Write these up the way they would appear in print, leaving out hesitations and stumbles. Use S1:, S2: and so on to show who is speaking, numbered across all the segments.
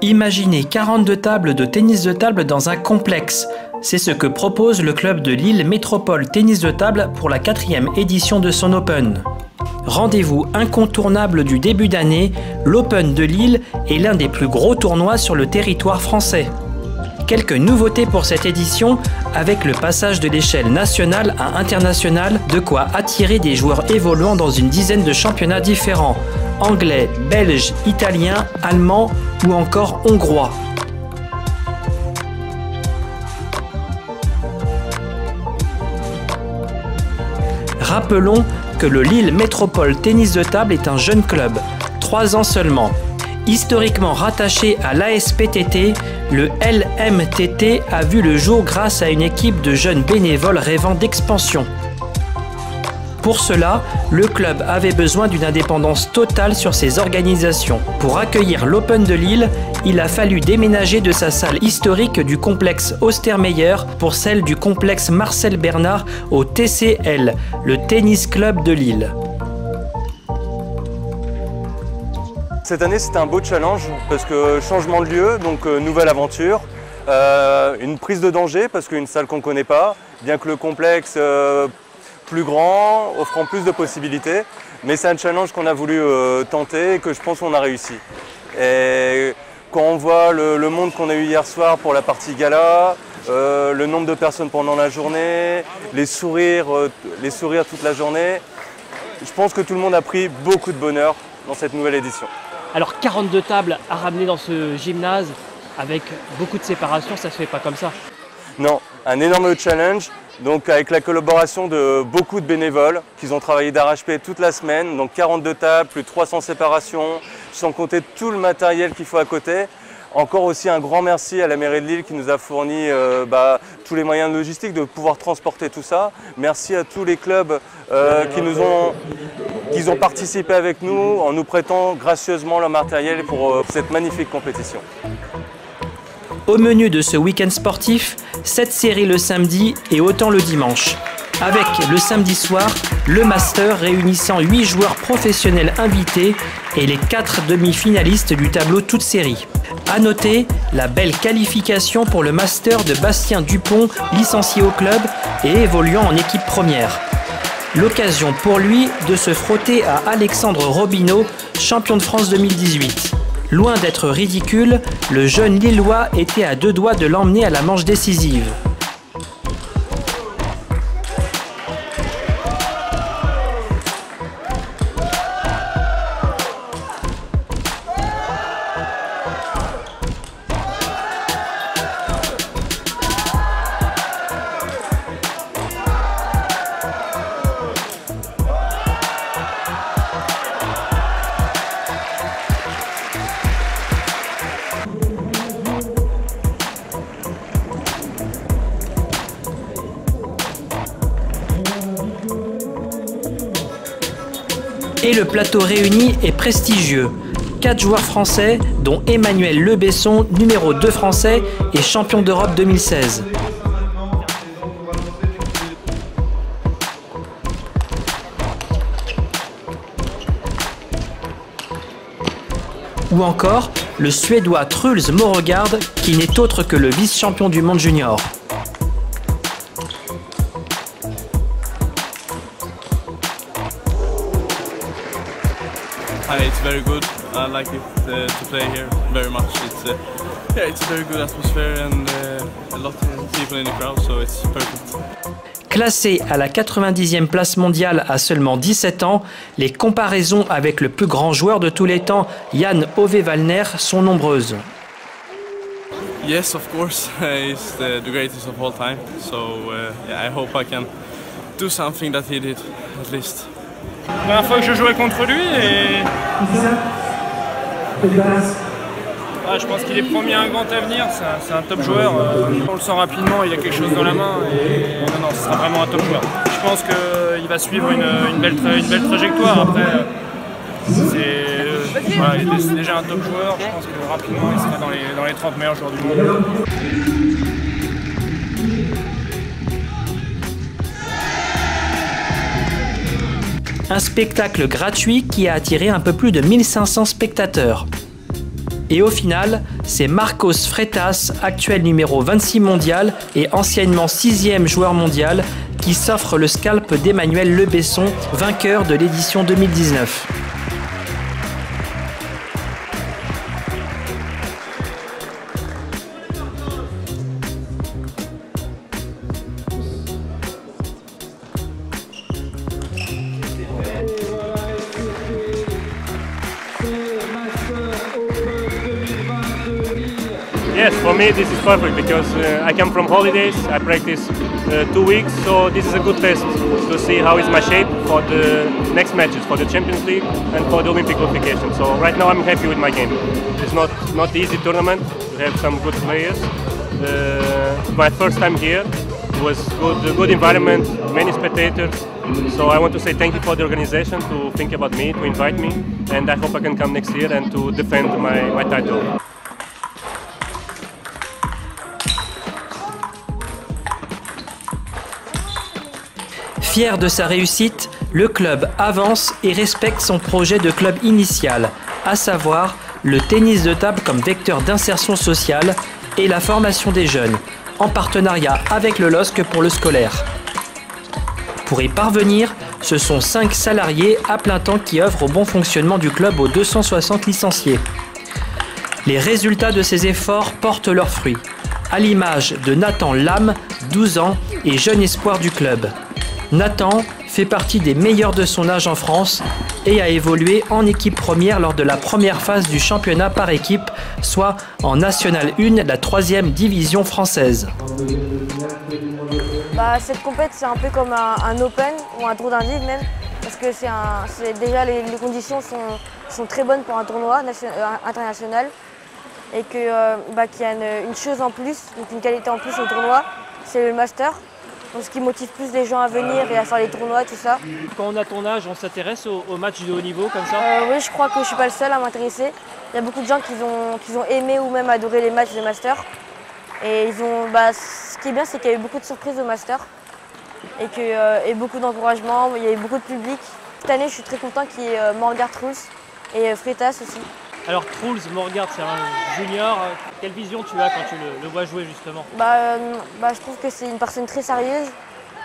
S1: Imaginez 42 tables de tennis de table dans un complexe. C'est ce que propose le club de Lille Métropole Tennis de Table pour la 4e édition de son Open. Rendez-vous incontournable du début d'année, l'Open de Lille est l'un des plus gros tournois sur le territoire français. Quelques nouveautés pour cette édition, avec le passage de l'échelle nationale à internationale, de quoi attirer des joueurs évoluant dans une dizaine de championnats différents, anglais, belges, italiens, allemands ou encore hongrois. Rappelons que le Lille Métropole Tennis de Table est un jeune club, 3 ans seulement. Historiquement rattaché à l'ASPTT, le LMTT a vu le jour grâce à une équipe de jeunes bénévoles rêvant d'expansion. Pour cela, le club avait besoin d'une indépendance totale sur ses organisations. Pour accueillir l'Open de Lille, il a fallu déménager de sa salle historique du complexe Ostermeyer pour celle du complexe Marcel Bernard au TCL, le Tennis Club de Lille.
S2: Cette année, c'était un beau challenge parce que changement de lieu, donc nouvelle aventure, une prise de danger parce qu'une salle qu'on ne connaît pas, bien que le complexe plus grand, offrant plus de possibilités, mais c'est un challenge qu'on a voulu tenter et que je pense qu'on a réussi. Et quand on voit le monde qu'on a eu hier soir pour la partie gala, le nombre de personnes pendant la journée, les sourires toute la journée, je pense que tout le monde a pris beaucoup de bonheur dans cette nouvelle édition.
S3: Alors 42 tables à ramener dans ce gymnase avec beaucoup de séparation, ça se fait pas comme ça.
S2: Non, un énorme challenge, donc avec la collaboration de beaucoup de bénévoles qui ont travaillé d'arrache-pied toute la semaine, donc 42 tables, plus de 300 séparations, sans compter tout le matériel qu'il faut à côté. Encore aussi un grand merci à la mairie de Lille qui nous a fourni tous les moyens logistiques de pouvoir transporter tout ça. Merci à tous les clubs qui ont participé avec nous en nous prêtant gracieusement leur matériel pour cette magnifique compétition.
S1: Au menu de ce week-end sportif, 7 séries le samedi et autant le dimanche. Avec le samedi soir, le Master réunissant 8 joueurs professionnels invités et les 4 demi-finalistes du tableau toute série. A noter la belle qualification pour le Master de Bastien Dupont, licencié au club et évoluant en équipe première. L'occasion pour lui de se frotter à Alexandre Robineau, champion de France 2018. Loin d'être ridicule, le jeune Lillois était à 2 doigts de l'emmener à la manche décisive. Et le plateau réuni est prestigieux. 4 joueurs français, dont Emmanuel Le Besson, numéro 2 français et champion d'Europe 2016. Ou encore le Suédois Truls Moregard, qui n'est autre que le vice-champion du monde junior.
S4: It's very good. I like it to play here very much. It's a very good atmosphere and a lot of people in the crowd, so it's perfect.
S1: Classé à la 90e place mondiale à seulement 17 ans, les comparaisons avec le plus grand joueur de tous les temps, Jan Ove Wallner, sont nombreuses.
S4: Yes, of course, he's the greatest of all time. So yeah, I hope I can do something that he did, at least.
S5: La première fois que je jouais contre lui et je pense qu'il est promis à un grand avenir, c'est un top joueur, on le sent rapidement, il a quelque chose dans la main et non, ce sera vraiment un top joueur. Je pense qu'il va suivre une belle trajectoire, après voilà, il est déjà un top joueur, je pense que rapidement il sera dans les 30 meilleurs joueurs du monde.
S1: Un spectacle gratuit qui a attiré un peu plus de 1500 spectateurs. Et au final, c'est Marcos Freitas, actuel numéro 26 mondial et anciennement 6e joueur mondial, qui s'offre le scalp d'Emmanuel Le Besson, vainqueur de l'édition 2019.
S6: Yes, for me this is perfect because I come from holidays, I practice 2 weeks, so this is a good test to see how is my shape for the next matches, for the Champions League and for the Olympic qualification. So right now I'm happy with my game. It's not easy tournament, we have some good players. My first time here was good environment, many spectators. So I want to say thank you for the organization to think about me, to invite me, and I hope I can come next year and to defend my title.
S1: Fier de sa réussite, le club avance et respecte son projet de club initial, à savoir le tennis de table comme vecteur d'insertion sociale et la formation des jeunes, en partenariat avec le LOSC pour le scolaire. Pour y parvenir, ce sont 5 salariés à plein temps qui œuvrent au bon fonctionnement du club aux 260 licenciés. Les résultats de ces efforts portent leurs fruits, à l'image de Nathan Lam, 12 ans et jeune espoir du club. Nathan fait partie des meilleurs de son âge en France et a évolué en équipe première lors de la première phase du championnat par équipe, soit en National 1, la 3e division française.
S7: Cette compète, c'est un peu comme un Open ou un tour d'indiv même, parce que déjà les conditions sont très bonnes pour un tournoi international et qu'il y a une chose en plus, donc une qualité en plus au tournoi, c'est le master. Donc, ce qui motive plus les gens à venir et à faire les tournois et tout ça.
S3: Quand on a ton âge, on s'intéresse aux matchs de haut niveau comme ça?
S7: Oui, je crois que je ne suis pas le seul à m'intéresser. Il y a beaucoup de gens qui ont aimé ou même adoré les matchs de Master. Et ce qui est bien, c'est qu'il y a eu beaucoup de surprises au Master. Et beaucoup d'encouragement, il y a eu beaucoup de public. Cette année, je suis très content qu'il y ait Morgard Truls et Freitas aussi.
S3: Alors Truls, Morgard, c'est un junior. Quelle vision tu as quand tu le vois jouer justement?
S7: Je trouve que c'est une personne très sérieuse.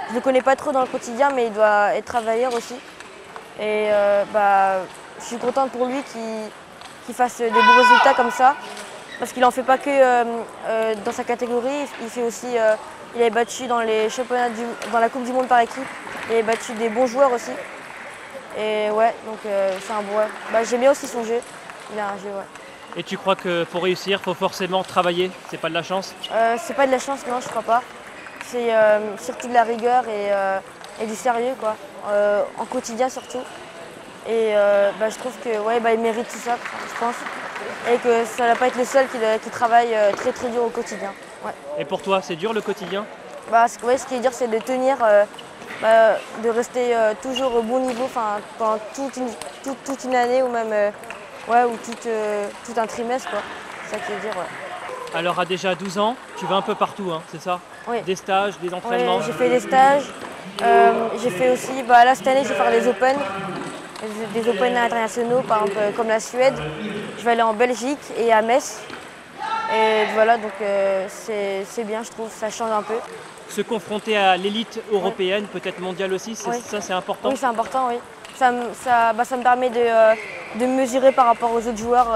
S7: Je ne le connais pas trop dans le quotidien, mais il doit être travailleur aussi. Et je suis contente pour lui qu'il fasse des bons résultats comme ça. Parce qu'il n'en fait pas que dans sa catégorie. Il fait aussi, il a battu dans les championnats dans la Coupe du Monde par équipe. Il a battu des bons joueurs aussi. Et ouais, donc c'est un bon. J'aime bien aussi son jeu. Il a un jeu, ouais.
S3: Et tu crois que pour réussir, il faut forcément travailler? C'est pas de la chance?
S7: C'est pas de la chance, non, je crois pas. C'est surtout de la rigueur et du sérieux, quoi. En quotidien surtout. Et je trouve que il mérite tout ça, je pense. Et que ça ne va pas être le seul qui travaille très très dur au quotidien. Ouais.
S3: Et pour toi, c'est dur le quotidien?
S7: Ce qui est dur, c'est de tenir, de rester toujours au bon niveau pendant toute une année ou même ou tout un trimestre, quoi. C'est ça qui est dur, ouais.
S3: Alors à déjà 12 ans, tu vas un peu partout, hein, c'est ça?
S7: Oui.
S3: Des stages, des entraînements?
S7: Oui, j'ai fait des stages. J'ai fait aussi, là cette année je vais faire des Open. Des Open internationaux, par exemple comme la Suède. Je vais aller en Belgique et à Metz. Et voilà, donc c'est bien, je trouve, ça change un peu.
S3: Se confronter à l'élite européenne, peut-être mondiale aussi, ça c'est important?
S7: Oui, c'est important, oui. Ça me permet de me mesurer par rapport aux autres joueurs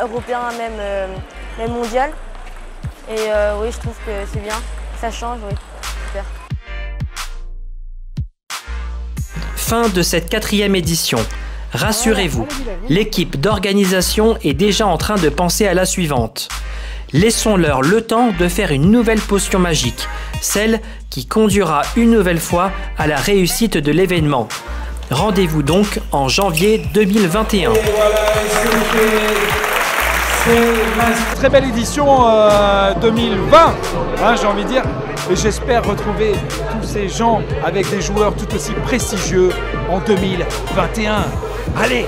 S7: européens, même mondial. Et oui, je trouve que c'est bien, ça change, oui, super.
S1: Fin de cette 4e édition. Rassurez-vous, l'équipe d'organisation est déjà en train de penser à la suivante. Laissons-leur le temps de faire une nouvelle potion magique, celle qui conduira une nouvelle fois à la réussite de l'événement. Rendez-vous donc en janvier 2021.
S8: Très belle édition 2020, j'ai envie de dire. Et j'espère retrouver tous ces gens avec des joueurs tout aussi prestigieux en 2021. Allez!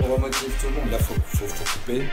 S9: On remotive tout le monde, là faut couper.